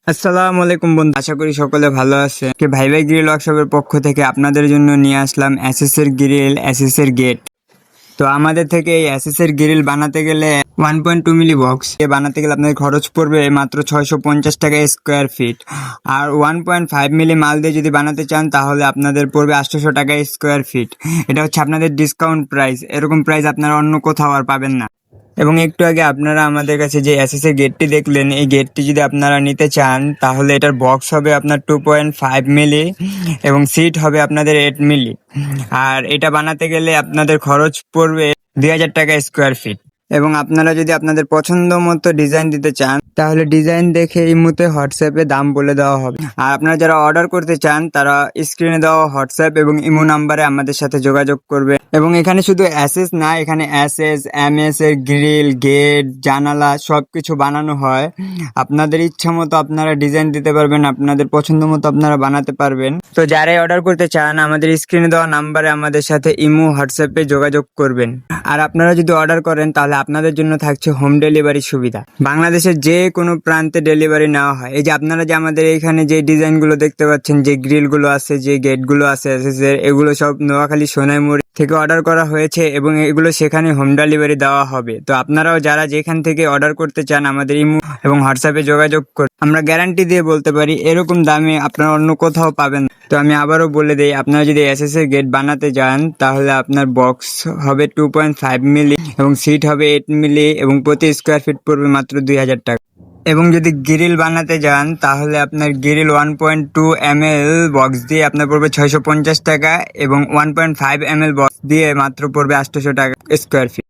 আসসালামু আলাইকুম বন্ধু, আশা করি সকলে ভালো আছে। ভাই ভাই গ্রিল ওয়ার্কশপের পক্ষ থেকে আপনাদের জন্য নিয়ে আসলাম এসএস এর গ্রিল, এসএস এর গেট। তো আমাদের থেকে এই এসএস এর গ্রিল বানাতে গেলে 1.2 মিলি বক্স বানাতে গেলে আপনাদের খরচ পড়বে মাত্র 650 টাকা স্কোয়ার ফিট। আর 1.5 মিলি মাল দিয়ে যদি বানাতে চান তাহলে আপনাদের পড়বে 800 টাকা স্কোয়ার ফিট। এটা হচ্ছে আপনাদের ডিসকাউন্ট প্রাইস, এরকম প্রাইস আপনারা অন্য কোথাও আর পাবেন না। এবং একটু আগে আপনারা আমাদের কাছে যে এসএস এর গেটটি দেখলেন, এই গেটটি যদি আপনারা নিতে চান তাহলে এটার বক্স হবে আপনার 2.5 মিলি এবং সিট হবে আপনাদের 8 মিলি। আর এটা বানাতে গেলে আপনাদের খরচ পড়বে 2000 টাকা স্কোয়ার ফিট। এবং আপনারা যদি আপনাদের পছন্দ মতো ডিজাইন দিতে চান তাহলে ডিজাইন দেখে এই মুহূর্তে হোয়াটসঅ্যাপে দাম বলে দেওয়া হবে। আর আপনারা যারা অর্ডার করতে চান তারা স্ক্রিনে দেওয়া হোয়াটসঅ্যাপ এবং ইমো নাম্বারে আমাদের সাথে যোগাযোগ করবে। এবং এখানে শুধু এসএস না, এখানে এসএস, এমএস এর গ্রিল, গেট, জানালা সবকিছু বানানো হয়। আপনাদের ইচ্ছা মতো আপনারা ডিজাইন দিতে পারবেন, আপনাদের পছন্দ মতো আপনারা বানাতে পারবেন। তো যারাই অর্ডার করতে চান আমাদের স্ক্রিনে দেওয়া নাম্বারে আমাদের সাথে ইমো হোয়াটসঅ্যাপে যোগাযোগ করবেন। আর আপনারা যদি অর্ডার করেন তাহলে আপনাদের জন্য থাকছে হোম ডেলিভারি সুবিধা। বাংলাদেশের যে কোনো প্রান্তে ডেলিভারি নেওয়া হয়। এই যে আপনারা যে আমাদের এখানে যে ডিজাইনগুলো দেখতে পাচ্ছেন, যে গ্রিলগুলো আছে, যে গেটগুলো আছে এসএসের, এগুলো সব নোয়াখালী সোনাইমুড়ি থেকে অর্ডার করা হয়েছে এবং এগুলো সেখানে হোম ডেলিভারি দেওয়া হবে। তো আপনারাও যারা যেখান থেকে অর্ডার করতে চান আমাদের ইমো এবং হোয়াটসঅ্যাপে যোগাযোগ করুন। আমরা গ্যারান্টি দিয়ে বলতে পারি এরকম দামে আপনারা অন্য কোথাও পাবেন। তো আমি আবারও বলে দিই, আপনারা যদি এসএস এর গেট বানাতে যান তাহলে আপনার বক্স হবে 2.5 মিলি এবং সিট হবে 8 মিলি এবং প্রতি স্কোয়ার ফিট পড়বে মাত্র 2000 টাকা। এবং যদি গ্রিল বানাতে যান তাহলে আপনার গ্রিল 1.2 ml বক্স দিয়ে আপনার পড়বে 650 টাকা এবং 1.5 ml বক্স দিয়ে মাত্র পড়বে 800 টাকা স্কোয়ার ফিট।